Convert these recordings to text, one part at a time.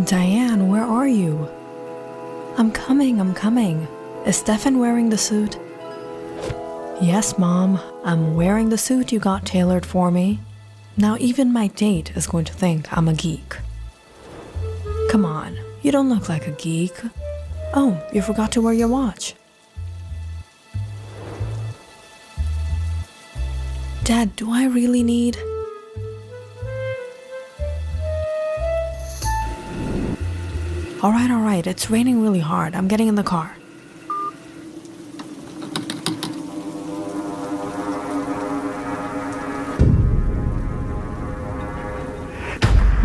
Diane, where are you? I'm coming. Is Stefan wearing the suit? Yes, Mom, I'm wearing the suit you got tailored for me. Now even my date is going to think I'm a geek. Come on, you don't look like a geek. Oh, you forgot to wear your watch. Dad, do I really need... All right, it's raining really hard. I'm getting in the car.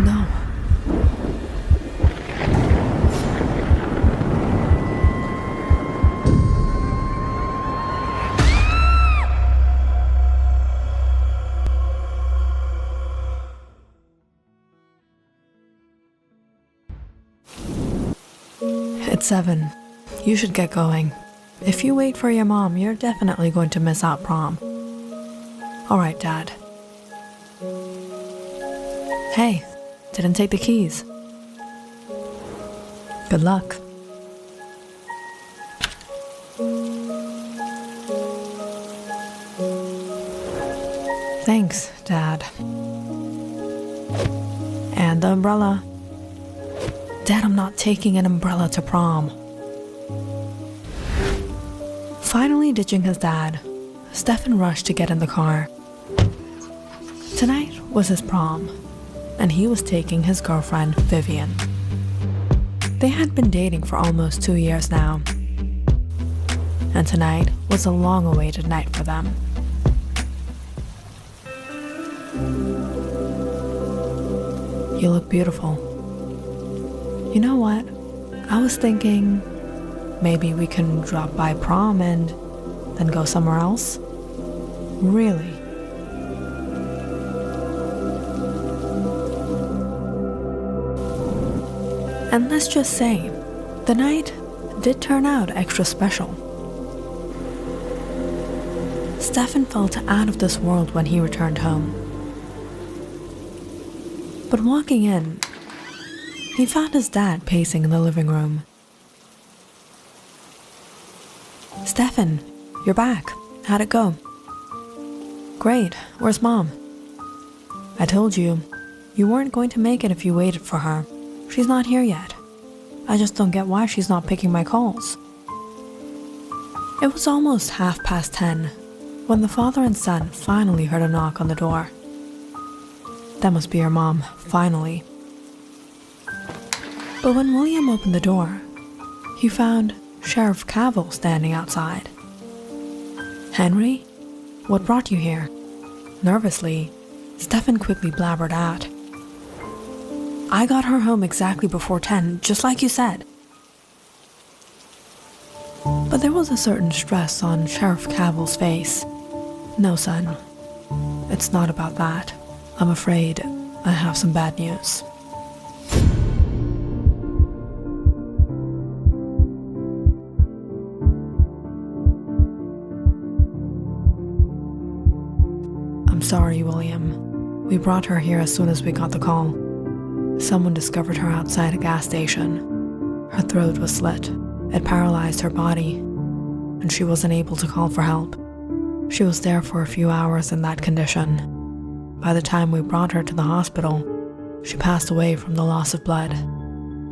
No. It's 7. You should get going. If you wait for your mom, you're definitely going to miss out prom. All right, Dad. Hey, didn't take the keys. Good luck. Thanks, Dad. And the umbrella. Dad, I'm not taking an umbrella to prom. Finally ditching his dad, Stefan rushed to get in the car. Tonight was his prom, and he was taking his girlfriend, Vivian. They had been dating for almost 2 years now, and tonight was a long-awaited night for them. You look beautiful. You know what? I was thinking maybe we can drop by prom and then go somewhere else. Really? And let's just say, the night did turn out extra special. Stefan felt out of this world when he returned home. But walking in, he found his dad pacing in the living room. Stefan, you're back. How'd it go? Great. Where's Mom? I told you, you weren't going to make it if you waited for her. She's not here yet. I just don't get why she's not picking my calls. It was almost 10:30 when the father and son finally heard a knock on the door. That must be your mom, finally. But when William opened the door, he found Sheriff Cavill standing outside. Henry, what brought you here? Nervously, Stefan quickly blabbered out. I got her home exactly before 10, just like you said. But there was a certain stress on Sheriff Cavill's face. No, son, it's not about that. I'm afraid I have some bad news. I'm sorry, William. We brought her here as soon as we got the call. Someone discovered her outside a gas station. Her throat was slit. It paralyzed her body, and she wasn't able to call for help. She was there for a few hours in that condition. By the time we brought her to the hospital, she passed away from the loss of blood.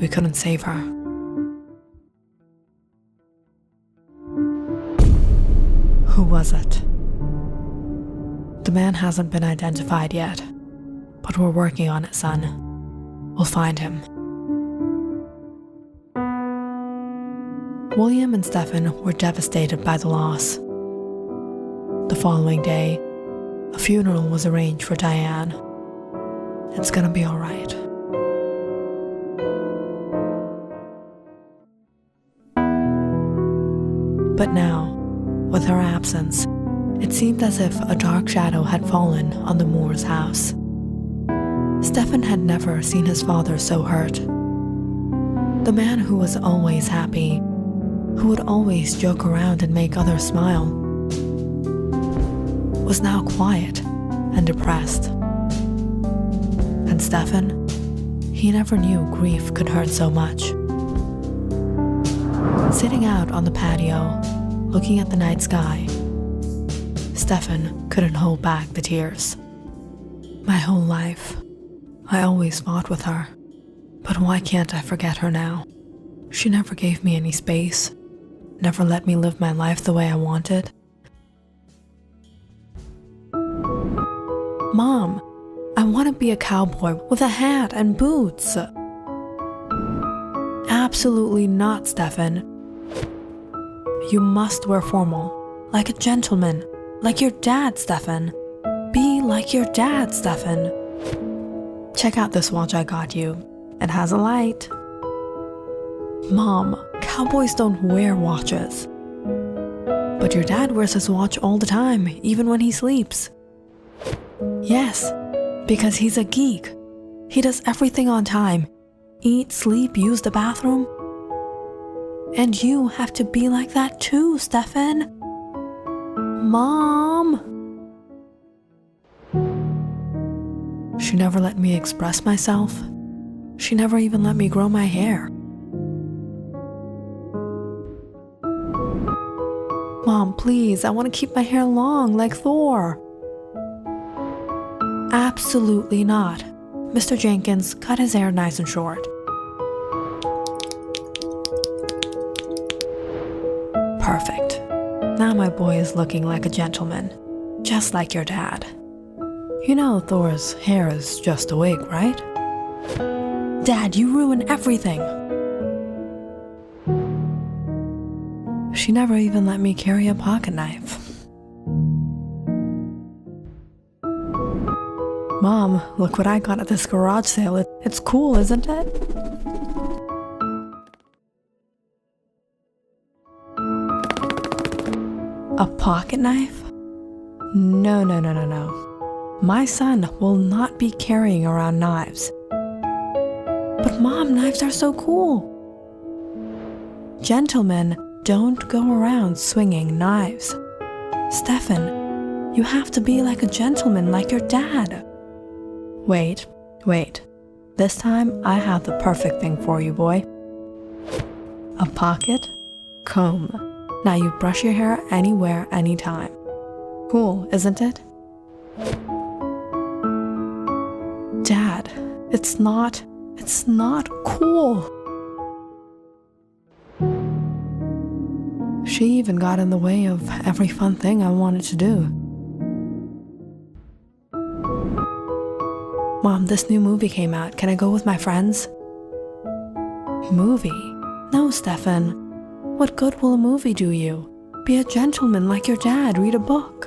We couldn't save her. Who was it? The man hasn't been identified yet, but we're working on it, son. We'll find him. William and Stefan were devastated by the loss. The following day, a funeral was arranged for Diane. It's gonna be all right. But now, with her absence, it seemed as if a dark shadow had fallen on the Moore's house. Stefan had never seen his father so hurt. The man who was always happy, who would always joke around and make others smile, was now quiet and depressed. And Stefan, He never knew grief could hurt so much. Sitting out on the patio, looking at the night sky, Stefan couldn't hold back the tears. My whole life, I always fought with her. But why can't I forget her now? She never gave me any space, never let me live my life the way I wanted. Mom, I want to be a cowboy with a hat and boots. Absolutely not, Stefan. You must wear formal, like a gentleman, like your dad, Stefan. Be like your dad, Stefan. Check out this watch I got you. It has a light. Mom, cowboys don't wear watches. But your dad wears his watch all the time, even when he sleeps. Yes, because he's a geek. He does everything on time. Eat, sleep, use the bathroom. And you have to be like that too, Stefan. Mom! She never let me express myself. She never even let me grow my hair. Mom, please, I want to keep my hair long like Thor. Absolutely not. Mr. Jenkins, cut his hair nice and short. Perfect. Now my boy is looking like a gentleman, just like your dad. You know Thor's hair is just a wig, right? Dad, you ruin everything. She never even let me carry a pocket knife. Mom, look what I got at this garage sale. It's cool, isn't it? A pocket knife? No. My son will not be carrying around knives. But Mom, knives are so cool. Gentlemen don't go around swinging knives. Stefan, you have to be like a gentleman, like your dad. Wait. This time I have the perfect thing for you, boy. A pocket comb. Now you brush your hair anywhere, anytime. Cool, isn't it? Dad, it's not cool. She even got in the way of every fun thing I wanted to do. Mom, this new movie came out. Can I go with my friends? Movie? No, Stefan. What good will a movie do you? Be a gentleman like your dad. Read a book.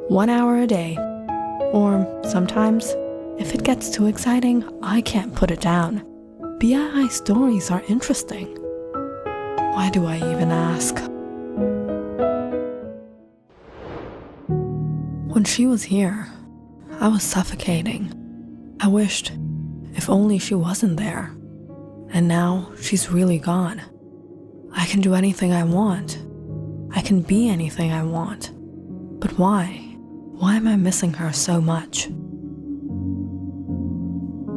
1 hour a day. Or sometimes, if it gets too exciting, I can't put it down. BII stories are interesting. Why do I even ask? When she was here, I was suffocating. I wished, if only she wasn't there. And now she's really gone. I can do anything I want. I can be anything I want. But why? Why am I missing her so much?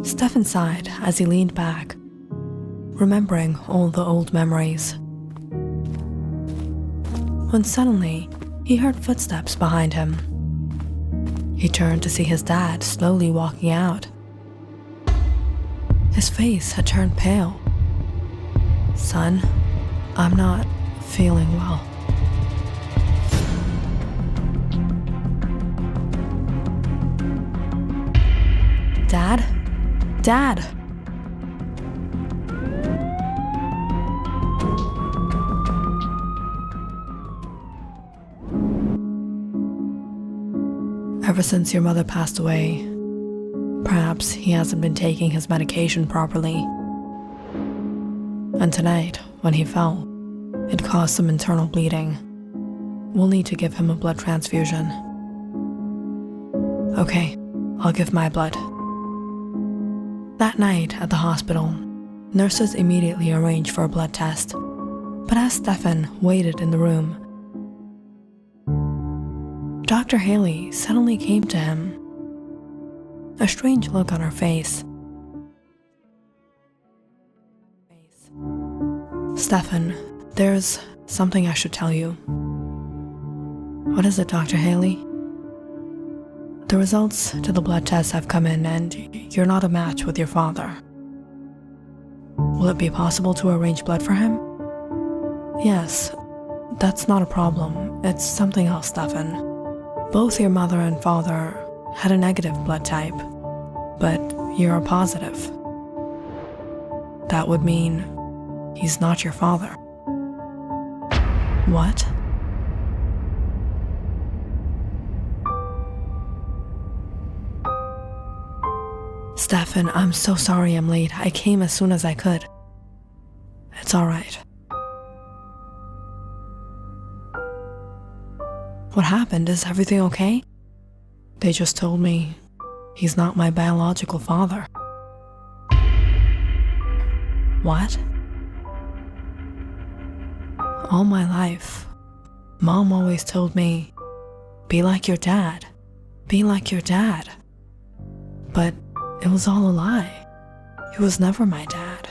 Stefan sighed as he leaned back, remembering all the old memories. When suddenly, he heard footsteps behind him. He turned to see his dad slowly walking out. His face had turned pale. Son, I'm not feeling well. Dad? Dad! Ever since your mother passed away, perhaps he hasn't been taking his medication properly. And tonight, when he fell, it caused some internal bleeding. We'll need to give him a blood transfusion. Okay, I'll give my blood. That night at the hospital, nurses immediately arranged for a blood test. But as Stefan waited in the room, Dr. Haley suddenly came to him. A strange look on her face Stefan, there's something I should tell you. What is it, Dr. Haley? The results to the blood tests have come in and you're not a match with your father. Will it be possible to arrange blood for him? Yes, that's not a problem. It's something else, Stefan. Both your mother and father had a negative blood type, but you're a positive. That would mean he's not your father. What? Stefan, I'm so sorry I'm late. I came as soon as I could. It's all right. What happened? Is everything okay? They just told me he's not my biological father. What? All my life, Mom always told me, be like your dad. Be like your dad. But it was all a lie. He was never my dad.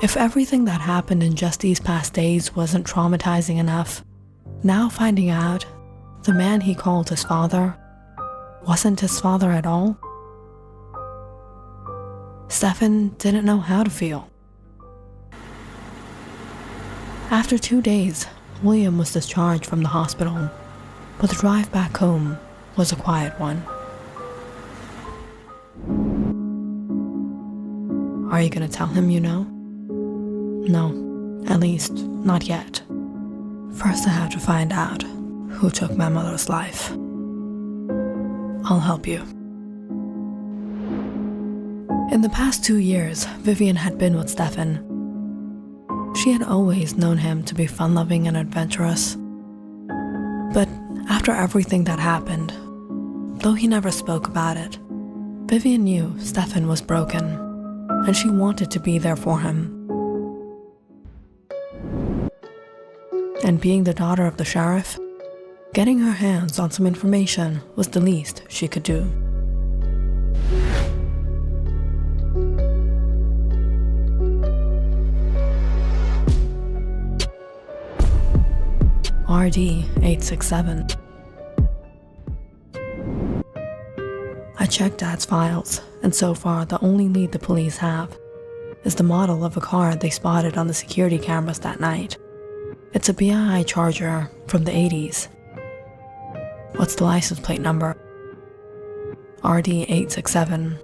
If everything that happened in just these past days wasn't traumatizing enough, now finding out the man he called his father wasn't his father at all, Stefan didn't know how to feel. After 2 days, William was discharged from the hospital, but the drive back home was a quiet one. Are you gonna tell him you know? No, at least not yet. First I have to find out who took my mother's life. I'll help you. In the past 2 years, Vivian had been with Stefan. She had always known him to be fun-loving and adventurous. But after everything that happened, though he never spoke about it, Vivian knew Stefan was broken, and she wanted to be there for him. And being the daughter of the sheriff, getting her hands on some information was the least she could do. RD-867. I checked Dad's files, and so far the only lead the police have is the model of a car they spotted on the security cameras that night. It's a BI Charger from the 80s. What's the license plate number? RD-867.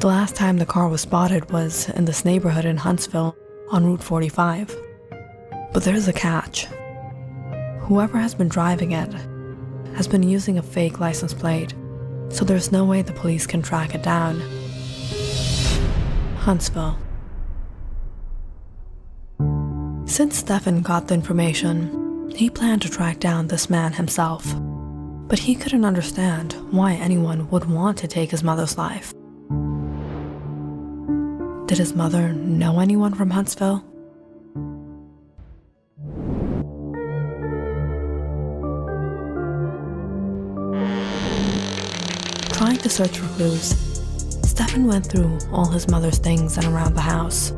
The last time the car was spotted was in this neighborhood in Huntsville on Route 45. But there's a catch. Whoever has been driving it has been using a fake license plate, so there's no way the police can track it down. Huntsville. Since Stefan got the information, he planned to track down this man himself, but he couldn't understand why anyone would want to take his mother's life. Did his mother know anyone from Huntsville? Trying to search for clues, Stefan went through all his mother's things and around the house.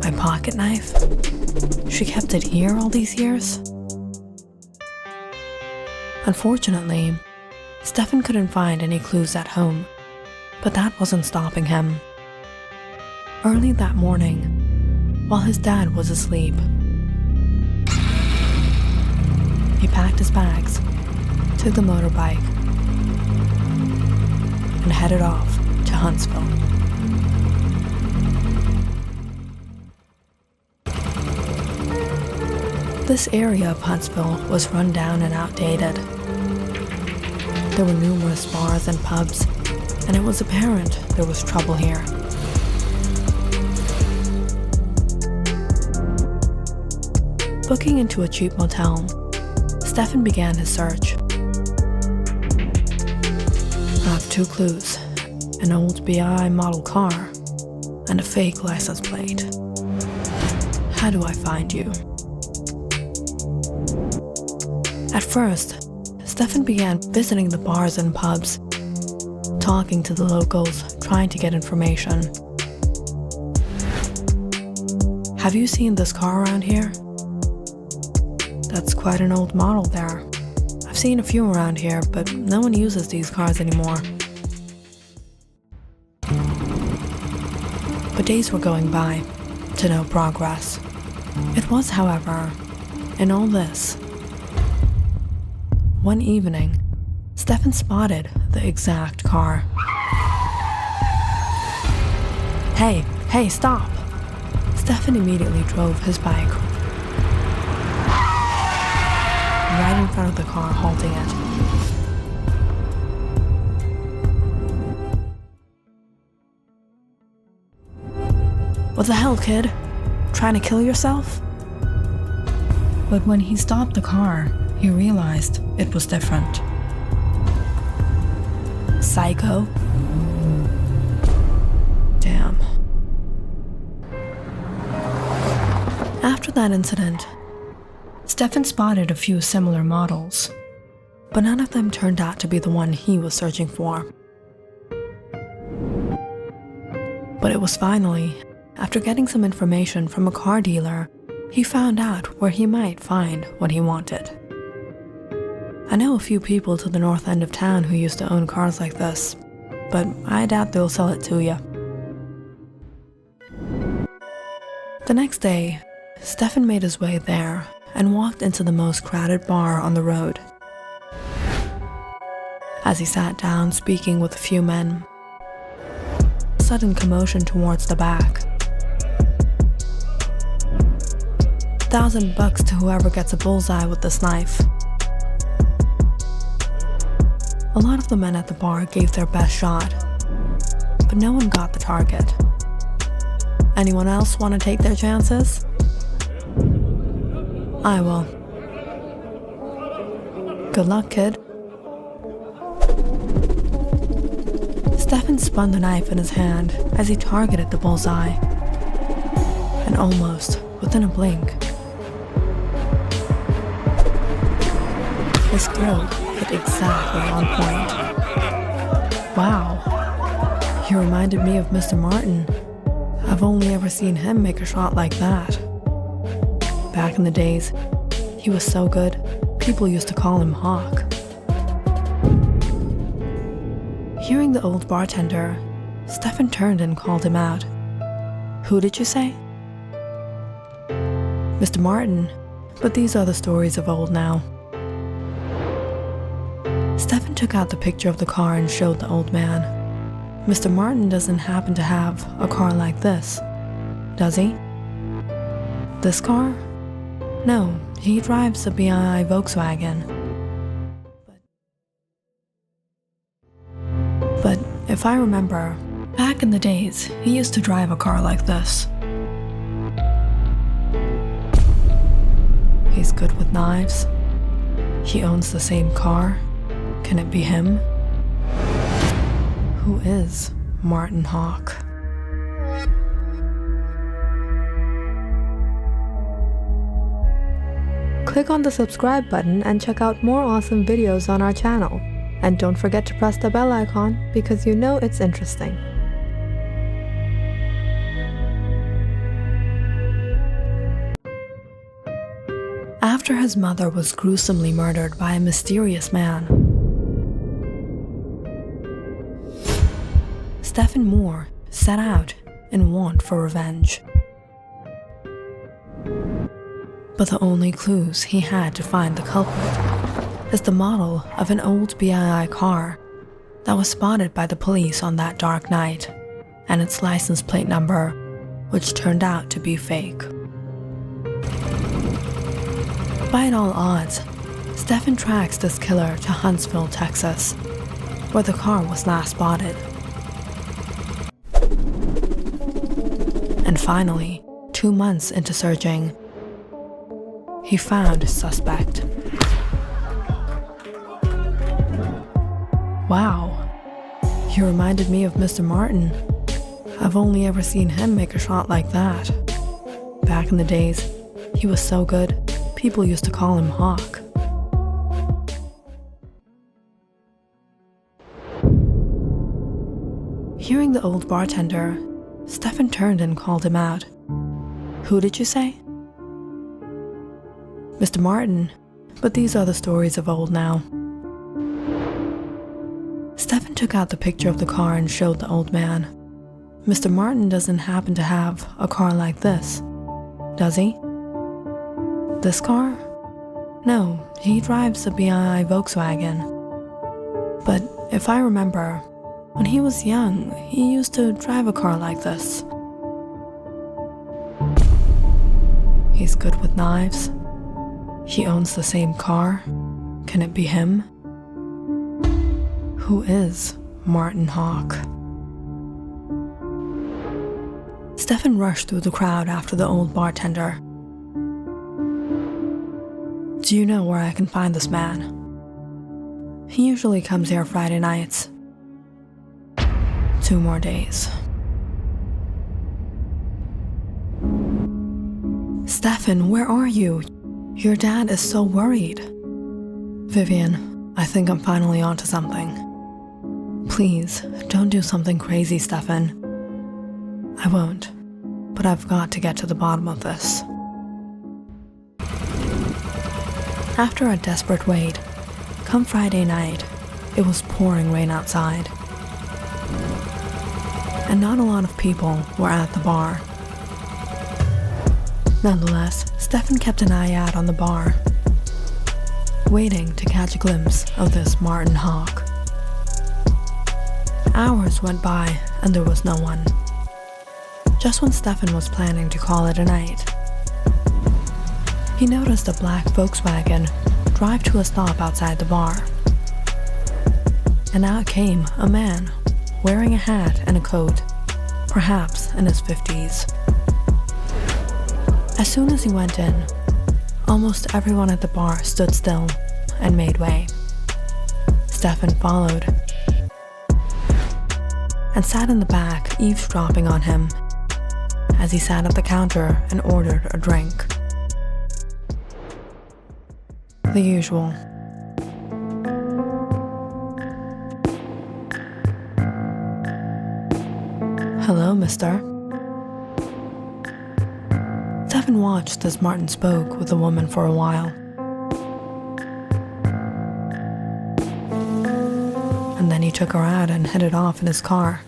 My pocket knife? She kept it here all these years? Unfortunately, Stefan couldn't find any clues at home, but that wasn't stopping him. Early that morning, while his dad was asleep, he packed his bags, took the motorbike, and headed off to Huntsville. This area of Huntsville was run down and outdated. There were numerous bars and pubs, and it was apparent there was trouble here. Booking into a cheap motel, Stefan began his search. I have 2 clues: an old BI model car and a fake license plate. How do I find you? At first, Stefan began visiting the bars and pubs, talking to the locals, trying to get information. Have you seen this car around here? That's quite an old model there. I've seen a few around here, but no one uses these cars anymore. But days were going by, to no progress. It was, however, in all this. One evening, Stefan spotted the exact car. Hey, stop! Stefan immediately drove his bike right in front of the car, halting it. What the hell, kid? Trying to kill yourself? But when he stopped the car, he realized it was different. Psycho. Damn. After that incident, Stefan spotted a few similar models, but none of them turned out to be the one he was searching for. But it was finally, after getting some information from a car dealer, he found out where he might find what he wanted. I know a few people to the north end of town who used to own cars like this, but I doubt they'll sell it to you. The next day, Stefan made his way there and walked into the most crowded bar on the road. As he sat down speaking with a few men, a sudden commotion towards the back. $1,000 to whoever gets a bullseye with this knife. A lot of the men at the bar gave their best shot, but no one got the target. Anyone else want to take their chances? I will. Good luck, kid. Stefan spun the knife in his hand as he targeted the bullseye. And almost within a blink, his throat hit exactly on point. Wow, he reminded me of Mr. Martin. I've only ever seen him make a shot like that. Back in the days, he was so good, people used to call him Hawk. Hearing the old bartender, Stefan turned and called him out. Who did you say? Mr. Martin, but these are the stories of old now. Stefan took out the picture of the car and showed the old man. Mr. Martin doesn't happen to have a car like this, does he? This car? No, he drives a BI Volkswagen. But if I remember, back in the days, he used to drive a car like this. He's good with knives. He owns the same car. Can it be him? Who is Martin Hawk? Click on the subscribe button and check out more awesome videos on our channel. And don't forget to press the bell icon because you know it's interesting. After his mother was gruesomely murdered by a mysterious man, Stefan Moore set out in want for revenge. But the only clues he had to find the culprit is the model of an old BII car that was spotted by the police on that dark night, and its license plate number, which turned out to be fake. Despite all odds, Stefan tracks this killer to Huntsville, Texas, where the car was last spotted. And finally, 2 months into searching, he found his suspect. Wow, he reminded me of Mr. Martin. I've only ever seen him make a shot like that. Back in the days, he was so good, people used to call him Hawk. Hearing the old bartender, Stefan turned and called him out. Who did you say? Mr. Martin, but these are the stories of old now. Stefan took out the picture of the car and showed the old man. Mr. Martin doesn't happen to have a car like this, does he? This car? No, he drives a BI Volkswagen. But if I remember, when he was young, he used to drive a car like this. He's good with knives. He owns the same car. Can it be him? Who is Martin Hawk? Stefan rushed through the crowd after the old bartender. Do you know where I can find this man? He usually comes here Friday nights. 2 more days. Stefan, where are you? Your dad is so worried. Vivian, I think I'm finally onto something. Please, don't do something crazy, Stefan. I won't, but I've got to get to the bottom of this. After a desperate wait, come Friday night, it was pouring rain outside. And not a lot of people were at the bar. Nonetheless, Stefan kept an eye out on the bar, waiting to catch a glimpse of this Martin Hawk. Hours went by and there was no one. Just when Stefan was planning to call it a night, he noticed a black Volkswagen drive to a stop outside the bar. And out came a man wearing a hat and a coat, perhaps in his 50s. As soon as he went in, almost everyone at the bar stood still and made way. Stefan followed and sat in the back, eavesdropping on him as he sat at the counter and ordered a drink. The usual. Hello, mister. Stefan watched as Martin spoke with the woman for a while. And then he took her out and headed off in his car.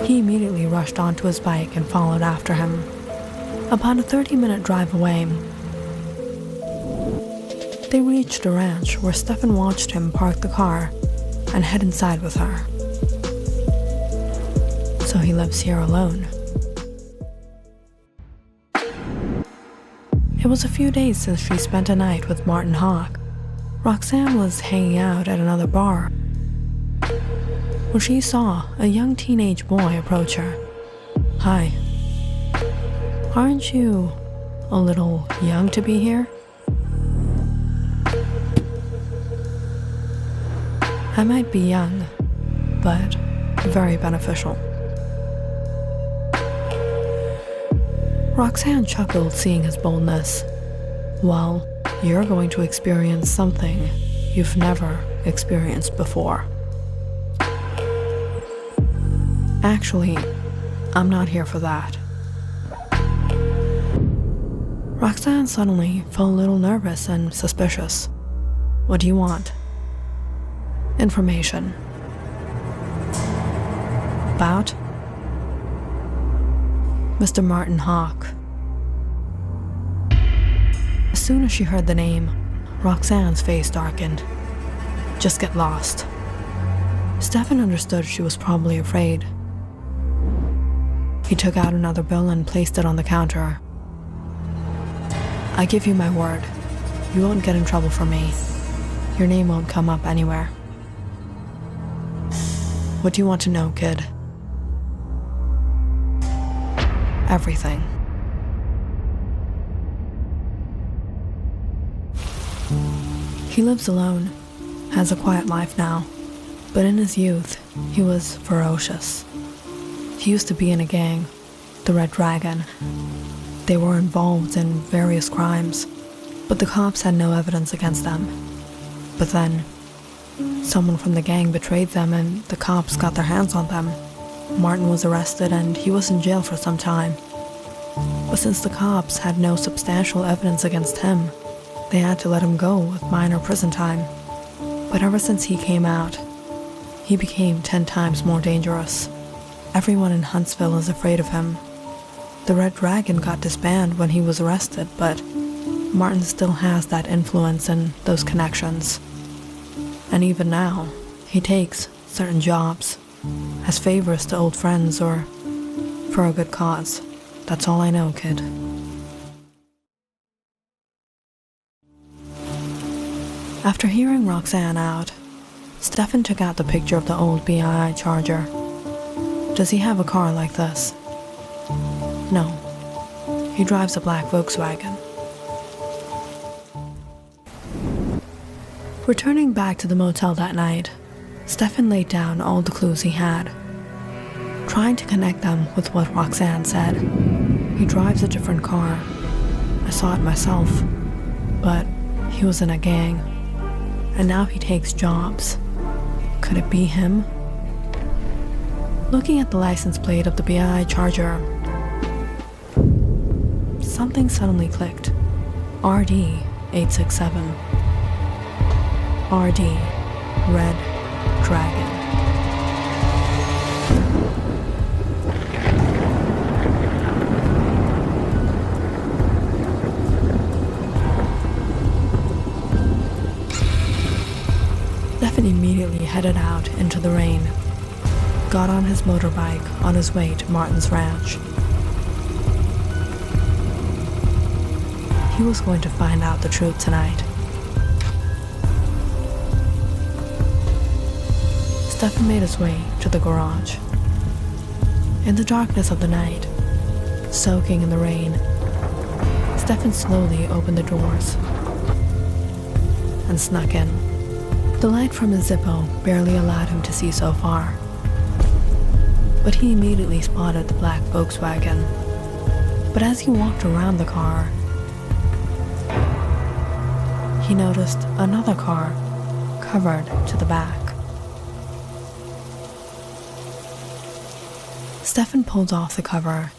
He immediately rushed onto his bike and followed after him. About a 30-minute drive away, they reached a ranch where Stefan watched him park the car and head inside with her. So he lives here alone. It was a few days since she spent a night with Martin Hawk. Roxanne was hanging out at another bar when she saw a young teenage boy approach her. Hi. Aren't you a little young to be here? I might be young, but very beneficial. Roxanne chuckled, seeing his boldness. Well, you're going to experience something you've never experienced before. Actually, I'm not here for that. Roxanne suddenly felt a little nervous and suspicious. What do you want? Information. About? Mr. Martin Hawk. As soon as she heard the name, Roxanne's face darkened. Just get lost. Stefan understood she was probably afraid. He took out another bill and placed it on the counter. I give you my word, you won't get in trouble for me. Your name won't come up anywhere. What do you want to know, kid? Everything. He lives alone, has a quiet life now, but in his youth, he was ferocious. He used to be in a gang, the Red Dragon. They were involved in various crimes, but the cops had no evidence against them. But then, someone from the gang betrayed them and the cops got their hands on them. Martin was arrested and he was in jail for some time. But since the cops had no substantial evidence against him, they had to let him go with minor prison time. But ever since he came out, he became 10 times more dangerous. Everyone in Huntsville is afraid of him. The Red Dragon got disbanded when he was arrested, but Martin still has that influence and those connections. And even now, he takes certain jobs as favors to old friends or for a good cause. That's all I know, kid. After hearing Roxanne out, Stefan took out the picture of the old BII Charger. Does he have a car like this? No. He drives a black Volkswagen. Returning back to the motel that night, Stefan laid down all the clues he had, trying to connect them with what Roxanne said. He drives a different car. I saw it myself, but he was in a gang, and now he takes jobs. Could it be him? Looking at the license plate of the BI Charger, something suddenly clicked. RD 867. RD Red Dragon. Stefan immediately headed out into the rain, got on his motorbike on his way to Martin's ranch. He was going to find out the truth tonight. Stefan made his way to the garage. In the darkness of the night, soaking in the rain, Stefan slowly opened the doors and snuck in. The light from his Zippo barely allowed him to see so far, but he immediately spotted the black Volkswagen. But as he walked around the car, he noticed another car covered to the back. Stefan pulled off the cover,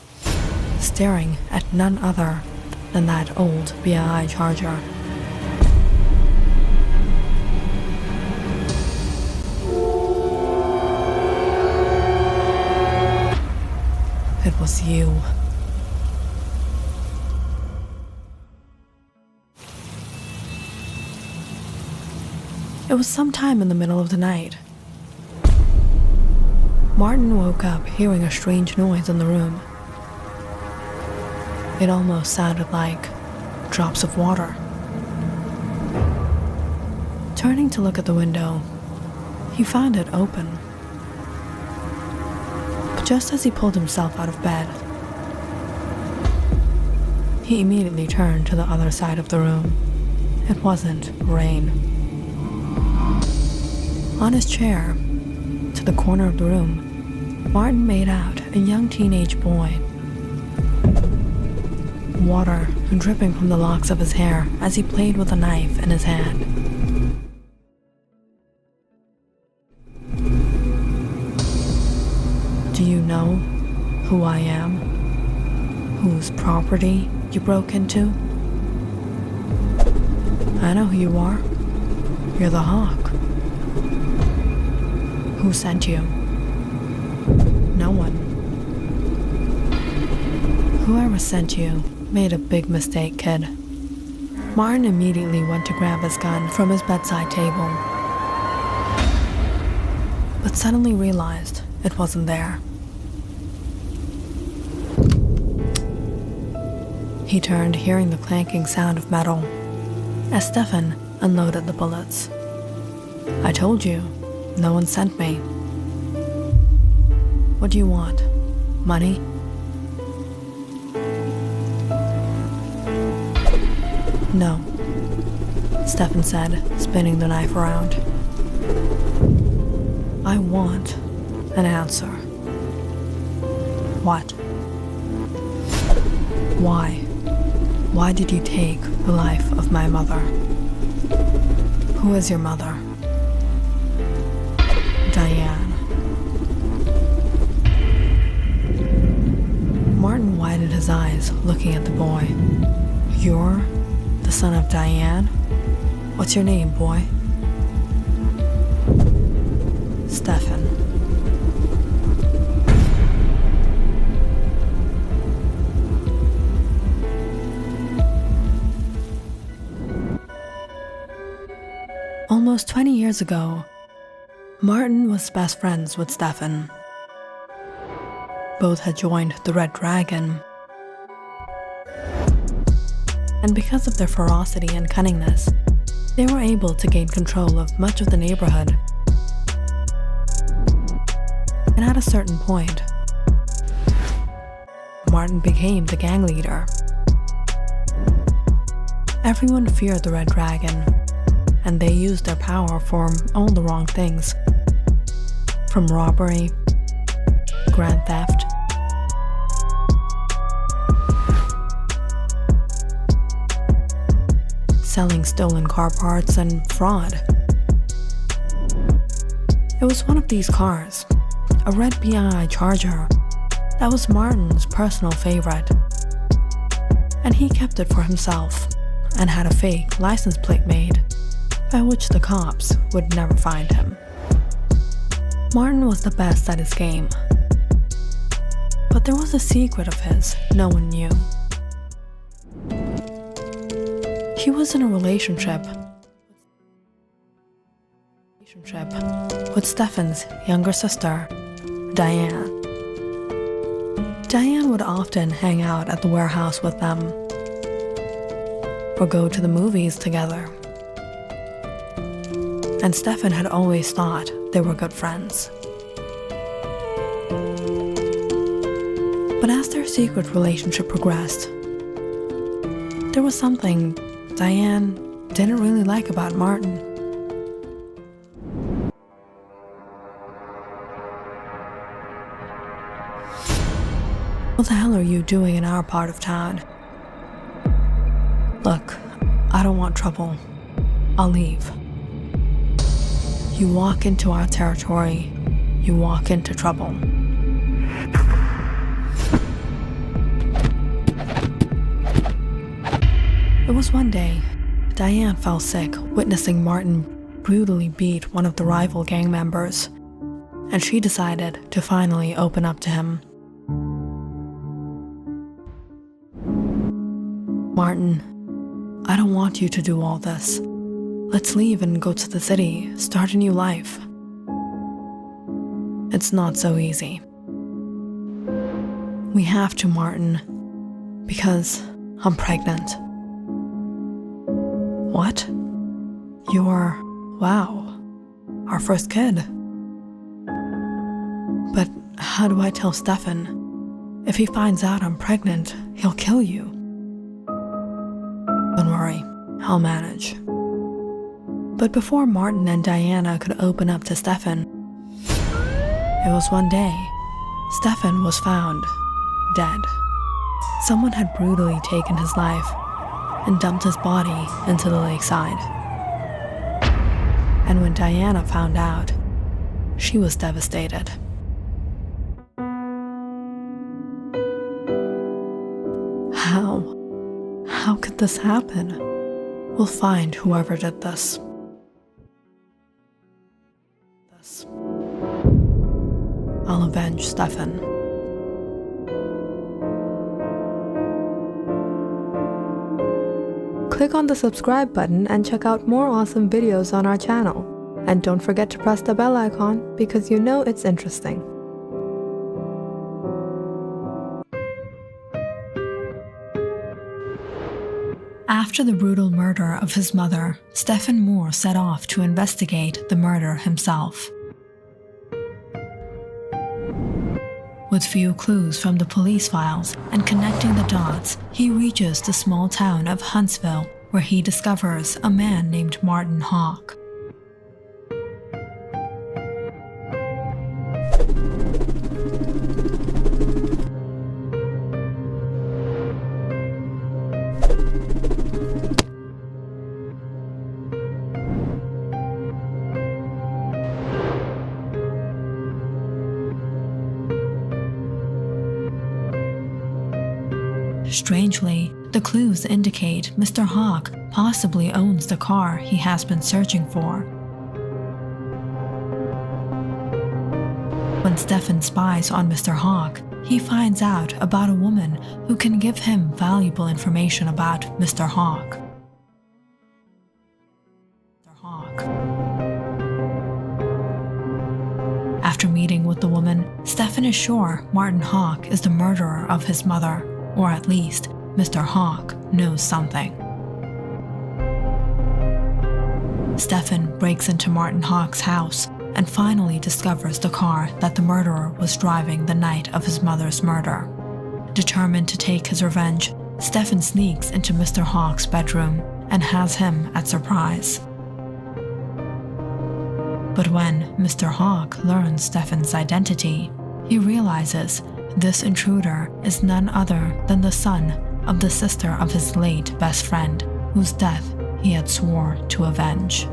staring at none other than that old BI Charger. It was you. It was sometime in the middle of the night. Martin woke up hearing a strange noise in the room. It almost sounded like drops of water. Turning to look at the window, he found it open. But just as he pulled himself out of bed, he immediately turned to the other side of the room. It wasn't rain. On his chair, to the corner of the room, Martin made out a young teenage boy. Water dripping from the locks of his hair as he played with a knife in his hand. Do you know who I am? Whose property you broke into? I know who you are. You're the Hawk. Who sent you? No one. Whoever sent you made a big mistake, kid. Martin immediately went to grab his gun from his bedside table, but suddenly realized it wasn't there. He turned, hearing the clanking sound of metal, as Stefan unloaded the bullets. I told you, no one sent me. What do you want? Money? No. Stefan said, spinning the knife around. I want an answer. What? Why? Why did you take the life of my mother? Who is your mother? Diane. Martin widened his eyes, looking at the boy. You're the son of Diane? What's your name, boy? Stefan. Almost 20 years ago, Martin was best friends with Stefan. Both had joined the Red Dragon, and because of their ferocity and cunningness, they were able to gain control of much of the neighborhood. And at a certain point, Martin became the gang leader. Everyone feared the Red Dragon, and they used their power for all the wrong things. From robbery, grand theft, selling stolen car parts, and fraud. It was one of these cars, a red BI Charger, that was Martin's personal favorite. And he kept it for himself and had a fake license plate made, by which the cops would never find him. Martin was the best at his game, but there was a secret of his no one knew. He was in a relationship with Stefan's younger sister, Diane. Diane would often hang out at the warehouse with them, or go to the movies together. And Stefan had always thought they were good friends. But as their secret relationship progressed, there was something Diane didn't really like about Martin. What the hell are you doing in our part of town? Look, I don't want trouble. I'll leave. You walk into our territory, you walk into trouble. It was one day, Diane fell sick, witnessing Martin brutally beat one of the rival gang members, and she decided to finally open up to him. Martin, I don't want you to do all this. Let's leave and go to the city, start a new life. It's not so easy. We have to, Martin, because I'm pregnant. What? Wow, our first kid. But how do I tell Stefan? If he finds out I'm pregnant, he'll kill you. Don't worry, I'll manage. But before Martin and Diana could open up to Stefan, it was one day, Stefan was found dead. Someone had brutally taken his life and dumped his body into the lakeside. And when Diana found out, she was devastated. How could this happen? We'll find whoever did this. I'll avenge Stefan. Click on the subscribe button and check out more awesome videos on our channel. And don't forget to press the bell icon because you know it's interesting. After the brutal murder of his mother, Stefan Moore set off to investigate the murder himself. With few clues from the police files and connecting the dots, he reaches the small town of Huntsville, where he discovers a man named Martin Hawk. Strangely, the clues indicate Mr. Hawk possibly owns the car he has been searching for. When Stefan spies on Mr. Hawk, he finds out about a woman who can give him valuable information about Mr. Hawk. After meeting with the woman, Stefan is sure Martin Hawk is the murderer of his mother, or at least Mr. Hawk knows something. Stefan breaks into Martin Hawk's house and finally discovers the car that the murderer was driving the night of his mother's murder. Determined to take his revenge, Stefan sneaks into Mr. Hawk's bedroom and has him at surprise. But when Mr. Hawk learns Stefan's identity, he realizes this intruder is none other than the son of the sister of his late best friend, whose death he had swore to avenge.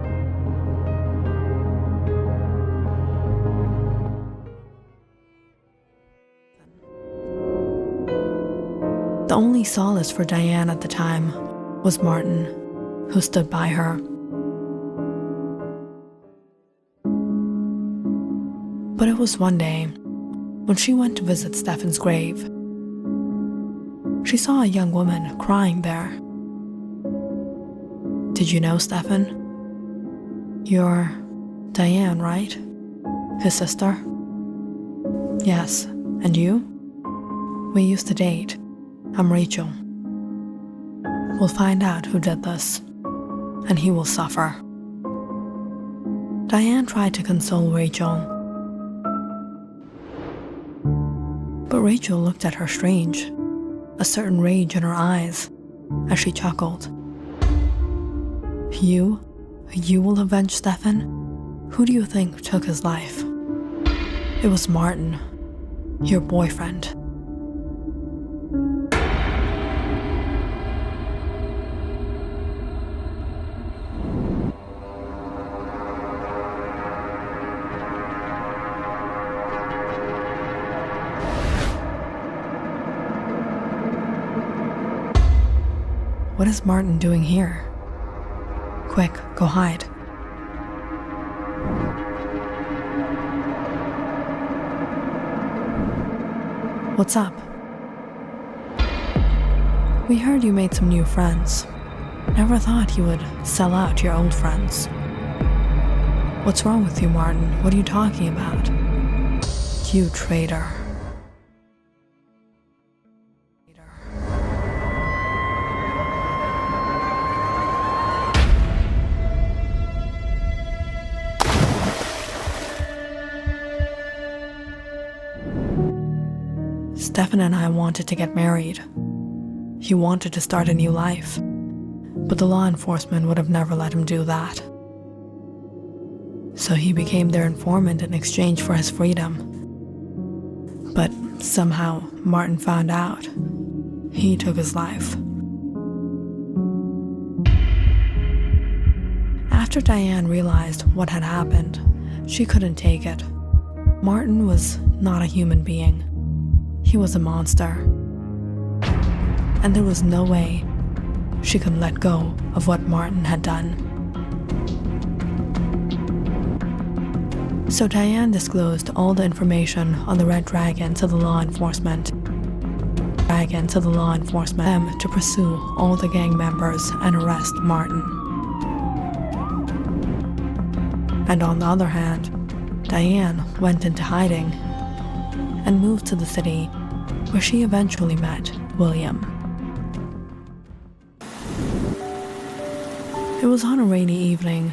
The only solace for Diane at the time was Martin, who stood by her. But it was one day, when she went to visit Stefan's grave, she saw a young woman crying there. "Did you know Stefan? You're Diane, right? His sister?" "Yes, and you?" "We used to date. I'm Rachel. We'll find out who did this, and he will suffer." Diane tried to console Rachel, but Rachel looked at her strange, a certain rage in her eyes, as she chuckled. You will avenge Stefan? Who do you think took his life?" "It was Martin, your boyfriend." "What is Martin doing here? Quick, go hide." "What's up?" "We heard you made some new friends. Never thought you would sell out your old friends." "What's wrong with you, Martin? What are you talking about?" "You traitor." Stefan and I wanted to get married. He wanted to start a new life, but the law enforcement would have never let him do that. So he became their informant in exchange for his freedom. But somehow Martin found out. He took his life. After Diane realized what had happened, she couldn't take it. Martin was not a human being. He was a monster. And there was no way she could let go of what Martin had done. So Diane disclosed all the information on the Red Dragon to the law enforcement. Them to pursue all the gang members and arrest Martin. And on the other hand, Diane went into hiding and moved to the city, where she eventually met William. It was on a rainy evening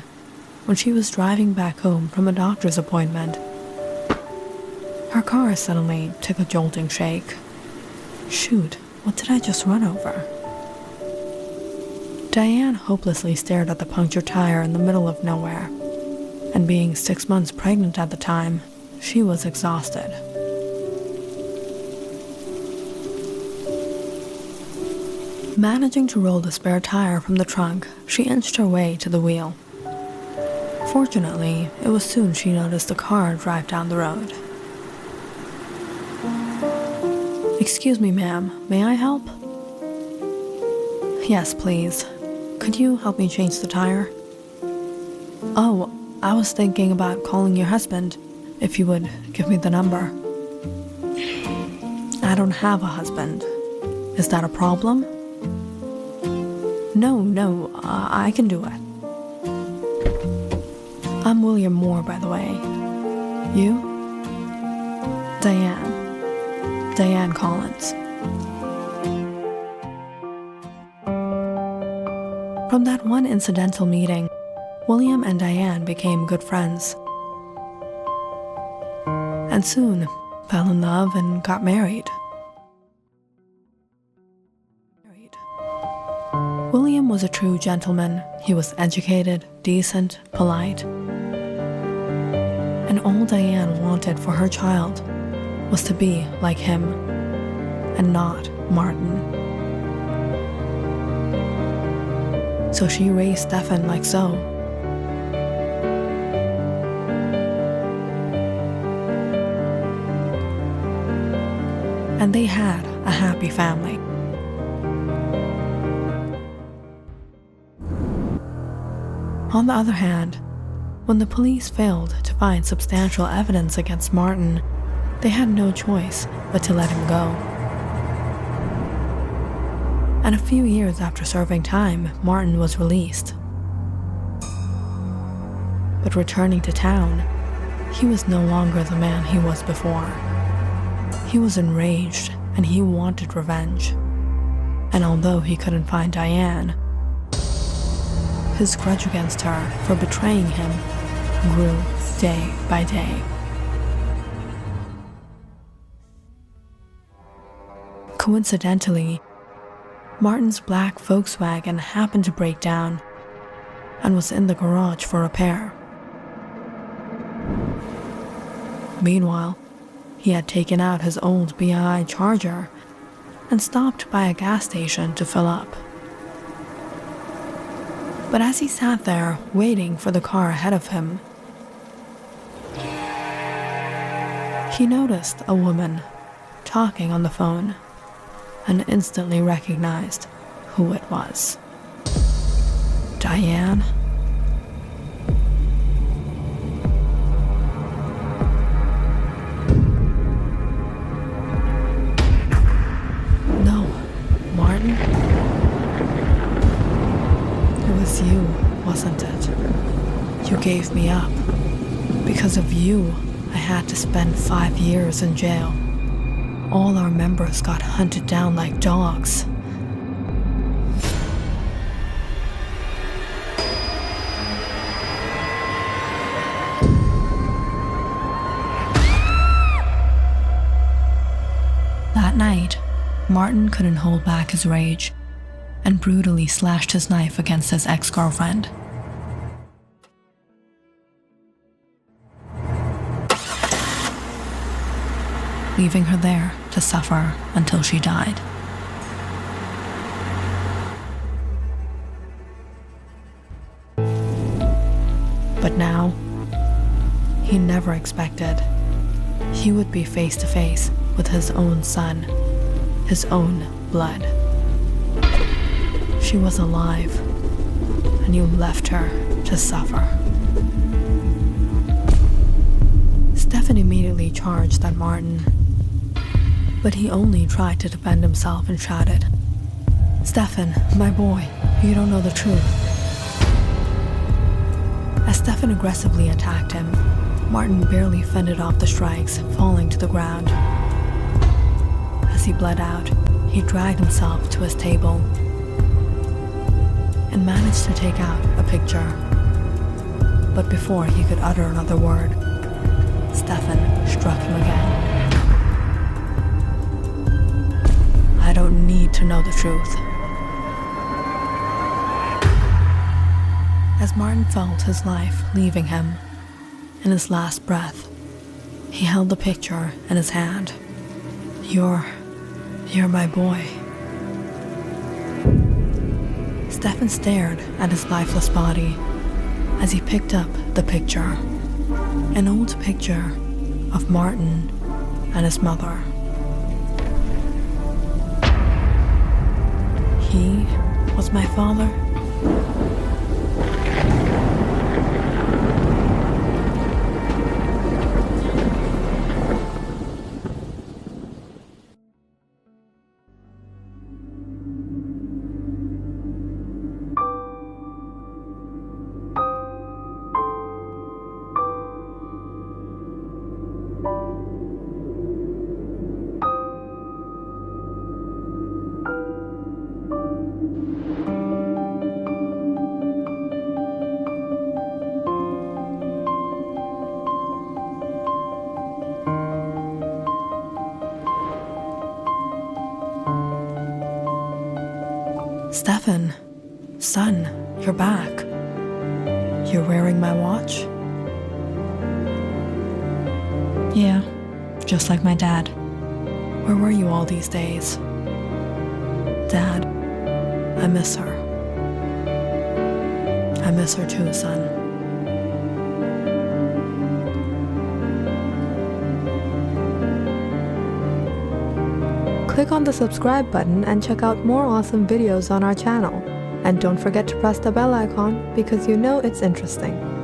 when she was driving back home from a doctor's appointment. Her car suddenly took a jolting shake. Shoot, what did I just run over? Diane hopelessly stared at the punctured tire in the middle of nowhere, and being 6 months pregnant at the time, she was exhausted. Managing to roll the spare tire from the trunk, she inched her way to the wheel. Fortunately, it was soon she noticed a car drive down the road. "Excuse me, ma'am, may I help?" "Yes, please. Could you help me change the tire?" "Oh, I was thinking about calling your husband, if you would give me the number." "I don't have a husband. Is that a problem?" No, I can do it." "I'm William Moore, by the way. You?" Diane Collins." From that one incidental meeting, William and Diane became good friends, and soon fell in love and got married. William was a true gentleman. He was educated, decent, polite. And all Diane wanted for her child was to be like him, and not Martin. So she raised Stefan like so. And they had a happy family. On the other hand, when the police failed to find substantial evidence against Martin, they had no choice but to let him go. And a few years after serving time, Martin was released. But returning to town, he was no longer the man he was before. He was enraged and he wanted revenge. And although he couldn't find Diane, his grudge against her for betraying him grew day by day. Coincidentally, Martin's black Volkswagen happened to break down and was in the garage for repair. Meanwhile, he had taken out his old BI Charger and stopped by a gas station to fill up. But as he sat there waiting for the car ahead of him, he noticed a woman talking on the phone and instantly recognized who it was. Diane. No, Martin. It was you, wasn't it? You gave me up. Because of you, I had to spend 5 years in jail. All our members got hunted down like dogs. That night, Martin couldn't hold back his rage and brutally slashed his knife against his ex-girlfriend. Leaving her there to suffer until she died. But now, he never expected he would be face to face with his own son, his own blood. She was alive, and you left her to suffer. Stefan immediately charged at Martin, but he only tried to defend himself and shouted, "Stefan, my boy, you don't know the truth." As Stefan aggressively attacked him, Martin barely fended off the strikes, falling to the ground. As he bled out, he dragged himself to his table and managed to take out a picture. But before he could utter another word, Stefan struck him again. "I don't need to know the truth." As Martin felt his life leaving him, in his last breath, he held the picture in his hand. You're my boy. Stefan stared at his lifeless body as he picked up the picture, an old picture of Martin and his mother. He was my father. Stefan, son, you're back. You're wearing my watch? Yeah, just like my dad. Where were you all these days? Dad, I miss her. I miss her too, son. Click on the subscribe button and check out more awesome videos on our channel. And don't forget to press the bell icon because you know it's interesting.